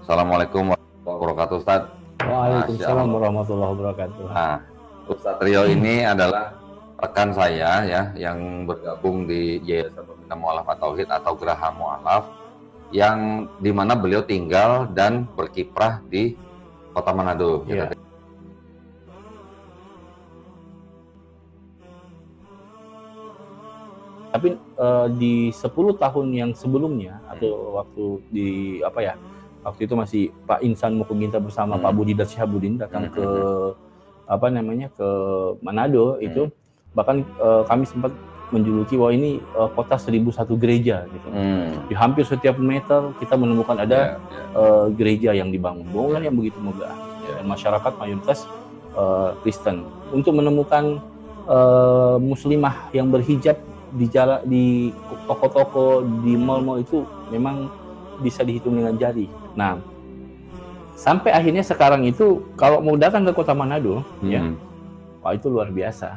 Assalamualaikum warahmatullahi wabarakatuh, Ustaz. Waalaikumsalam warahmatullahi wabarakatuh. Nah, Ustaz Rio ini adalah rekan saya ya, yang bergabung di Yayasan Pembina Mu'alafat Tauhid atau Geraha Mu'alaf, yang dimana beliau tinggal dan berkiprah di Kota Manado. Ya. Tapi di 10 tahun yang sebelumnya atau waktu di waktu itu masih Pak Insan Mukuginta bersama Pak Budi dan Syihabudin datang ke ke Manado itu, bahkan kami sempat menjuluki bahwa ini kota 1001 gereja gitu. Di hampir setiap meter kita menemukan ada gereja yang dibangun, bangunan yang begitu megah, dan masyarakat mayoritas Kristen. Untuk menemukan muslimah yang berhijab di jalan, di toko-toko, di mal-mal itu memang bisa dihitung dengan jari. Nah, sampai akhirnya sekarang itu kalau mau datang ke Kota Manado, wah itu luar biasa.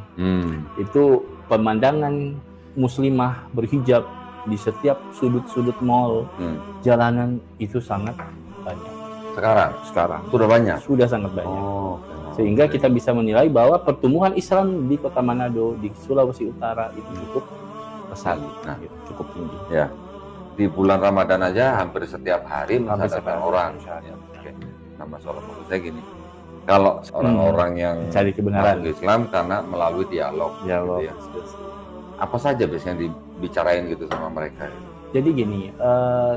Itu pemandangan muslimah berhijab di setiap sudut-sudut mal, jalanan itu sangat banyak. Sekarang sudah banyak. Sudah sangat banyak. Sehingga kita bisa menilai bahwa pertumbuhan Islam di Kota Manado, di Sulawesi Utara itu cukup pesat, cukup tinggi. Ya. Di bulan Ramadan aja hampir setiap hari mensadarkan orang. Nah, masalah maksud saya gini, kalau orang-orang yang cari kebenaran masuk Islam karena melalui dialog. Gitu ya. Apa saja biasanya dibicarain gitu sama mereka? Jadi gini,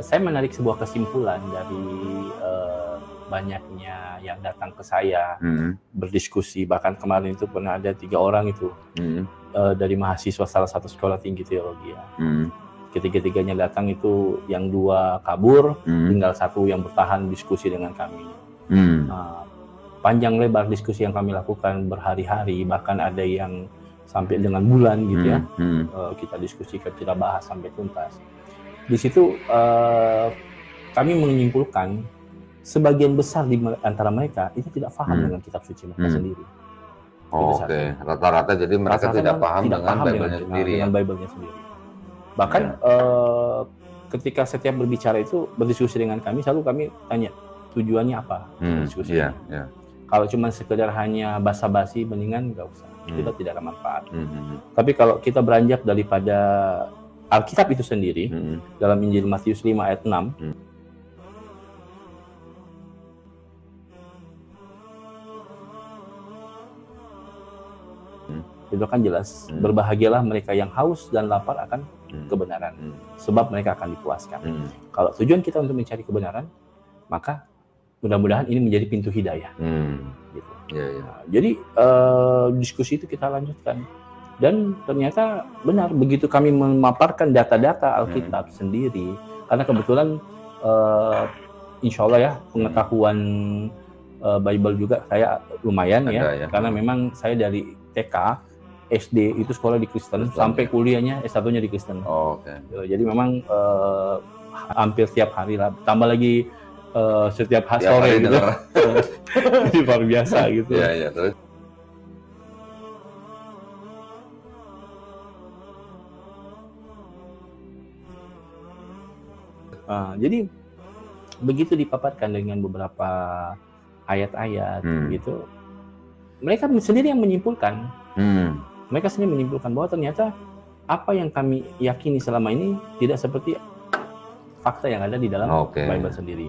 saya menarik sebuah kesimpulan dari banyaknya yang datang ke saya berdiskusi. Bahkan kemarin itu pernah ada 3 orang itu dari mahasiswa salah satu sekolah tinggi teologi ya. Ketiga-tiganya datang itu, yang 2 kabur, tinggal 1 yang bertahan diskusi dengan kami. Panjang lebar diskusi yang kami lakukan berhari-hari, bahkan ada yang sampai dengan bulan gitu ya. Kita diskusikan, kita bahas sampai tuntas. Di situ kami menyimpulkan sebagian besar di antara mereka itu tidak paham dengan kitab suci mereka sendiri. Oke, rata-rata jadi mereka tidak paham dengan Bible-nya sendiri. Dengan Bible-nya sendiri. Bahkan ketika setiap berbicara itu, berdiskusi dengan kami, selalu kami tanya tujuannya apa diskusi. Kalau cuma sekedar hanya basa-basi, mendingan nggak usah. Kita tidak ada manfaat. Tapi kalau kita beranjak daripada Alkitab itu sendiri, dalam Injil Matius 5 ayat 6, itu kan jelas, berbahagialah mereka yang haus dan lapar akan kebenaran, sebab mereka akan dipuaskan. Kalau tujuan kita untuk mencari kebenaran, maka mudah-mudahan ini menjadi pintu hidayah. Gitu. Nah, jadi diskusi itu kita lanjutkan, dan ternyata benar begitu kami memaparkan data-data Alkitab sendiri, karena kebetulan insya Allah ya pengetahuan Bible juga saya lumayan ya, karena memang saya dari TK SD itu sekolah di Kristen, sampai kuliahnya S1-nya di Kristen. Jadi memang hampir setiap hari lah, tambah lagi setiap hari sore gitu. Jadi luar biasa gitu. Terus. Jadi begitu dipaparkan dengan beberapa ayat-ayat gitu, mereka sendiri yang menyimpulkan. Mereka sendiri menyimpulkan bahwa ternyata apa yang kami yakini selama ini tidak seperti fakta yang ada di dalam Bible sendiri.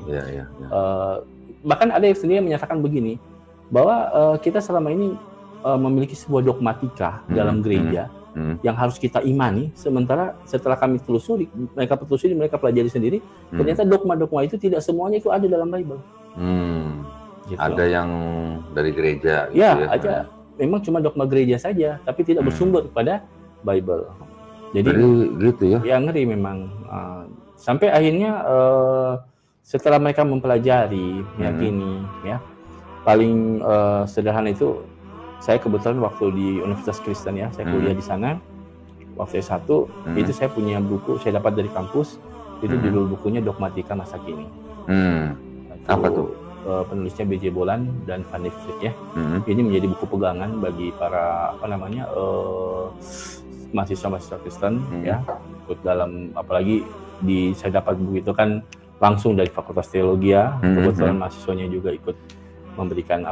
Bahkan ada yang sendiri menyatakan begini, bahwa kita selama ini memiliki sebuah dogmatika dalam gereja yang harus kita imani, sementara setelah kami telusuri, mereka pelajari sendiri, ternyata dogma-dogma itu tidak semuanya itu ada dalam Bible. Gitu. Ada yang dari gereja gitu Ya, ya. ada. Memang cuma dogma gereja saja, tapi tidak bersumber pada Bible. Jadi gitu ya. Ya ngeri memang. Sampai akhirnya setelah mereka mempelajari, meyakini, ya paling sederhana itu, saya kebetulan waktu di Universitas Kristen ya, saya kuliah di sana. Waktu S1 itu saya punya buku, saya dapat dari kampus, itu judul bukunya Dogmatika Masa Kini. Apa tuh? Penulisnya B.J. Boland dan Van Dijk ya. Ini menjadi buku pegangan bagi para mahasiswa-mahasiswa Kristen ya, ikut dalam, apalagi saya dapat buku itu kan langsung dari Fakultas Teologi ya. Kebetulan mahasiswanya juga ikut memberikan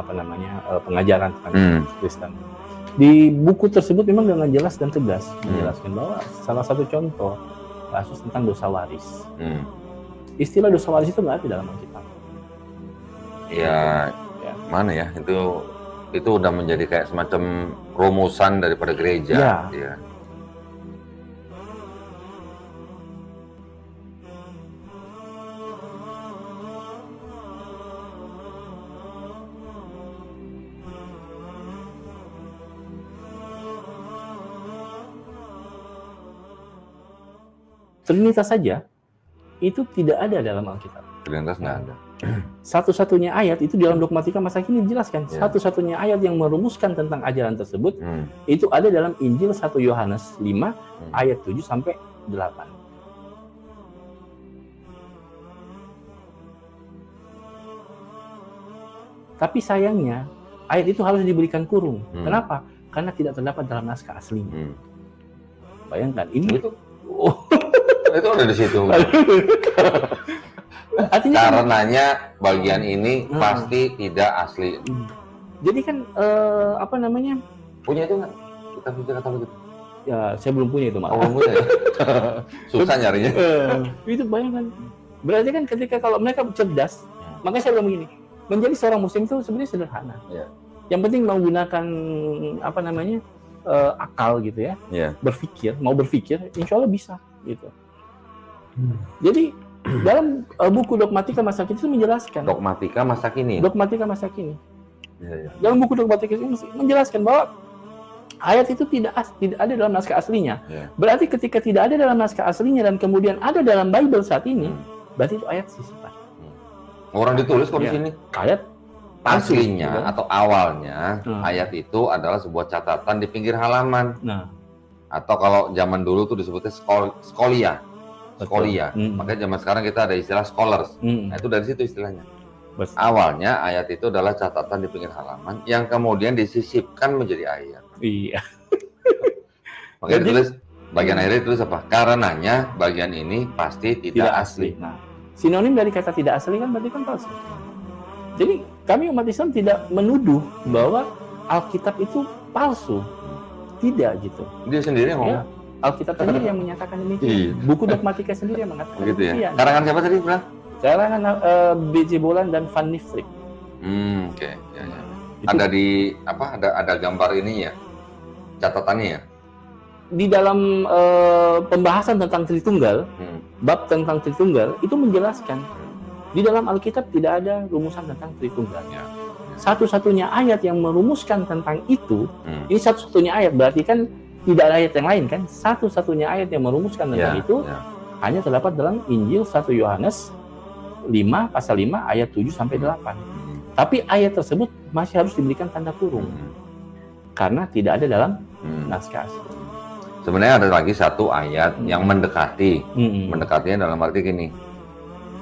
pengajaran tentang Kristen. Di buku tersebut memang dengan jelas dan tegas menjelaskan bahwa salah satu contoh kasus tentang dosa waris. Istilah dosa waris itu nggak ada dalam Alkitab. Ya, mana ya, itu udah menjadi kayak semacam rumusan daripada gereja. Ya. Trinitas saja itu tidak ada dalam Alkitab. Trinitas nggak ada. Satu-satunya ayat itu dalam Dogmatika Masa Kini dijelaskan. Satu-satunya ayat yang merumuskan tentang ajaran tersebut itu ada dalam Injil 1 Yohanes 5 ayat 7 sampai 8. Tapi sayangnya ayat itu harus diberikan kurung. Kenapa? Karena tidak terdapat dalam naskah aslinya. Bayangkan ini itu ada di situ. Artinya karenanya bagian ini pasti tidak asli. Jadi kan punya itu nggak? Kita punya Katolik itu? Ya, saya belum punya itu, Mak. Belum punya ya? Susah nyarinya. Itu bayangkan. Berarti kan ketika kalau mereka cerdas, makanya saya bilang begini, menjadi seorang muslim itu sebenarnya sederhana. Yang penting menggunakan akal gitu ya. Mau berpikir, insya Allah bisa gitu. Jadi dalam buku Dogmatika Masa Kini itu menjelaskan. Dogmatika Masa Kini. Dogmatika Masa Kini. Dalam buku Dogmatika ini menjelaskan bahwa ayat itu tidak ada dalam naskah aslinya. Berarti ketika tidak ada dalam naskah aslinya dan kemudian ada dalam Bible saat ini, berarti itu ayat sisipan. Orang ditulis kok di sini. Ayat aslinya gitu. Atau awalnya ayat itu adalah sebuah catatan di pinggir halaman. Atau kalau zaman dulu tuh disebutnya skolia. Makanya zaman sekarang kita ada istilah scholars. Nah, itu dari situ istilahnya. Awalnya ayat itu adalah catatan di pinggir halaman yang kemudian disisipkan menjadi ayat. Iya. Makanya ditulis bagian akhirnya ditulis apa? Karenanya bagian ini pasti tidak asli. Nah, sinonim dari kata tidak asli kan berarti kan palsu. Jadi kami umat Islam tidak menuduh bahwa Alkitab itu palsu. Tidak gitu. Dia sendiri yang ngomong. Alkitab sendiri yang menyatakan demikian. Buku Dogmatika sendiri yang mengatakan begitu ya. Karangan siapa tadi, Bang? Karangan B.J. Boland dan Van Dijk. Oke. Ada di ada gambar ini ya. Catatannya ya. Di dalam pembahasan tentang Tritunggal, bab tentang Tritunggal itu menjelaskan di dalam Alkitab tidak ada rumusan tentang Tritunggal. Satu-satunya ayat yang merumuskan tentang itu, ini satu-satunya ayat, berarti kan tidak ada ayat yang lain kan? Satu-satunya ayat yang merumuskan tentang itu hanya terdapat dalam Injil 1 Yohanes 5 pasal 5 ayat 7 sampai 8. Tapi ayat tersebut masih harus diberikan tanda kurung. Karena tidak ada dalam naskah asli. Sebenarnya ada lagi satu ayat yang mendekati. Mendekatinya dalam arti gini.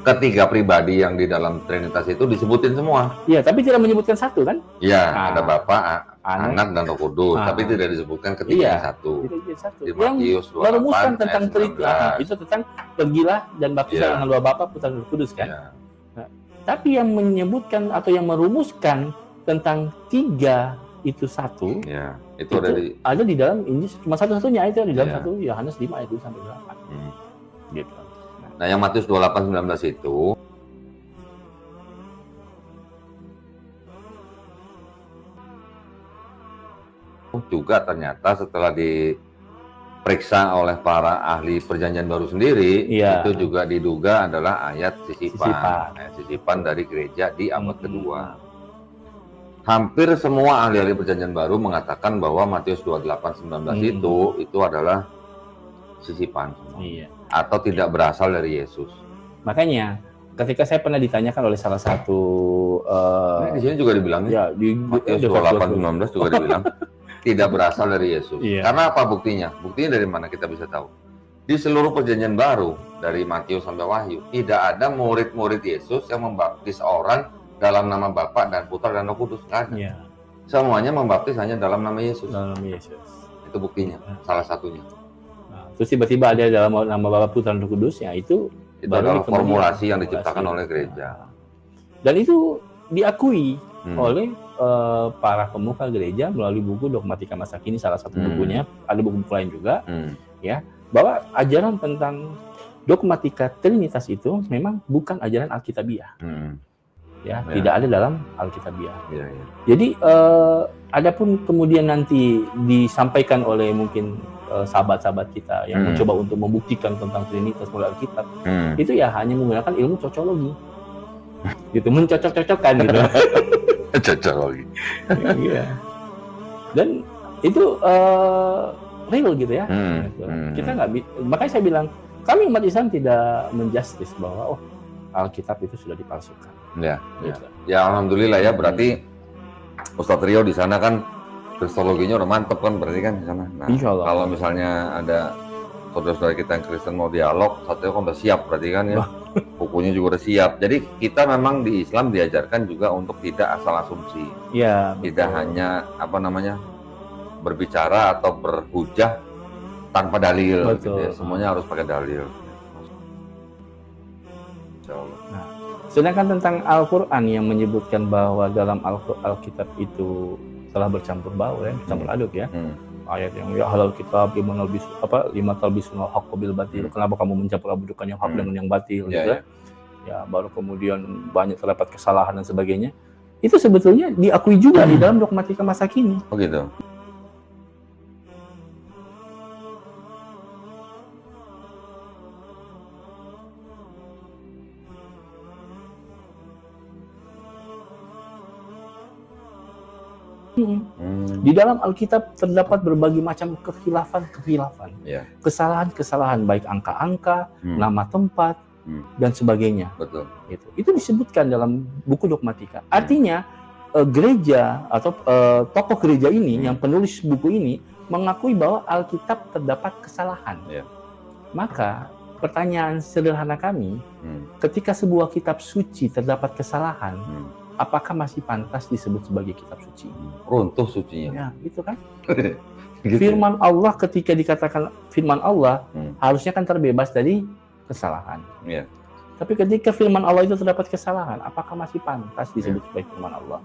Ketiga pribadi yang di dalam Trinitas itu disebutin semua. Iya, tapi tidak menyebutkan satu kan? Iya, ada Bapa, Anak dan Roh Kudus, tapi tidak disebutkan ketiganya satu. Di Matius 28 merumuskan tentang ayat 19. itu tentang pergilah dan baptislah dengan nama Bapa, Putra dan Roh Kudus kan? Nah, tapi yang menyebutkan atau yang merumuskan tentang tiga itu satu, itu ada di dalam Injil, cuma satu-satunya itu di dalam 1 Yohanes 5 ayat 2 sampai 8. Gitu. Nah, yang Matius 28:19 itu juga ternyata setelah diperiksa oleh para ahli perjanjian baru sendiri, Iya. itu juga diduga adalah ayat sisipan. Sisipan. Ayat sisipan dari gereja di abad kedua. Hmm. Hampir semua ahli-ahli perjanjian baru mengatakan bahwa Matius 28:19 itu adalah sisipan semua. Iya. Atau tidak berasal dari Yesus. Makanya ketika saya pernah ditanyakan oleh salah satu Di sini juga dibilangnya, ya di Matius 28:19 juga dibilang tidak berasal dari Yesus. Iya. Karena apa buktinya? Buktinya dari mana kita bisa tahu? Di seluruh perjanjian baru, dari Matius sampai Wahyu, tidak ada murid-murid Yesus yang membaptis orang dalam nama Bapa dan Putra dan Roh Kudus. Nggak ada. Iya, Semuanya membaptis hanya dalam nama Yesus. dalam Yesus. Itu buktinya, salah satunya. Nah, terus tiba-tiba ada dalam nama Bapa, Putra dan Roh Kudus, ya itu Adalah kemudian formulasi yang formulasi. diciptakan oleh gereja. Dan itu diakui Hmm. oleh para pemuka gereja melalui buku Dogmatika Masa Kini, salah satu bukunya, ada buku-buku lain juga, bahwa ajaran tentang dogmatika Trinitas itu memang bukan ajaran Alkitabiah. Ya, tidak ada dalam Alkitabiah. Iya, iya. Jadi adapun kemudian nanti disampaikan oleh mungkin sahabat-sahabat kita yang mencoba untuk membuktikan tentang Trinitas melalui Alkitab, itu ya hanya menggunakan ilmu cocologi, gitu, mencocok-cocokkan gitu. Cocok lagi. Iya. Dan itu real gitu ya. Gitu. Kita nggak, makanya saya bilang kami umat Islam tidak menjustis bahwa Alkitab itu sudah dipalsukan. Ya, Gitu. ya alhamdulillah ya, berarti Ustadz Rio di sana kan kristologinya udah mantep kan berarti kan di sana. Nah, Insya Allah. kalau misalnya ada saudara-saudara kita yang Kristen mau dialog, satunya kan udah siap berarti kan ya. Bukunya juga udah siap. Jadi kita memang di Islam diajarkan juga untuk tidak asal asumsi. Iya, Tidak hanya berbicara atau berhujah tanpa dalil. Gitu ya. Semuanya harus pakai dalil. Insya Allah. Sedangkan tentang Al-Quran yang menyebutkan bahwa dalam Alkitab itu telah bercampur baur ya, bercampur aduk ya. Ayat yang ya halal kitab lima talbisul haqq bil batil. Kenapa kamu mencampur adukan yang hak dengan yang batil gitu ya. Ya, baru kemudian banyak terdapat kesalahan dan sebagainya. Itu sebetulnya diakui juga di dalam dogmatika masa kini. Oh gitu. Di dalam Alkitab terdapat berbagai macam kekhilafan, kesalahan-kesalahan baik angka-angka, nama tempat dan sebagainya. Betul. Itu disebutkan dalam buku dogmatika. Artinya gereja atau tokoh gereja ini yang penulis buku ini mengakui bahwa Alkitab terdapat kesalahan. Maka pertanyaan sederhana kami, ketika sebuah kitab suci terdapat kesalahan, apakah masih pantas disebut sebagai kitab suci? Runtuh sucinya. Ya, itu kan. Gitu. Firman Allah ketika dikatakan firman Allah, harusnya kan terbebas dari kesalahan. Iya. Tapi ketika firman Allah itu terdapat kesalahan, apakah masih pantas disebut sebagai firman Allah?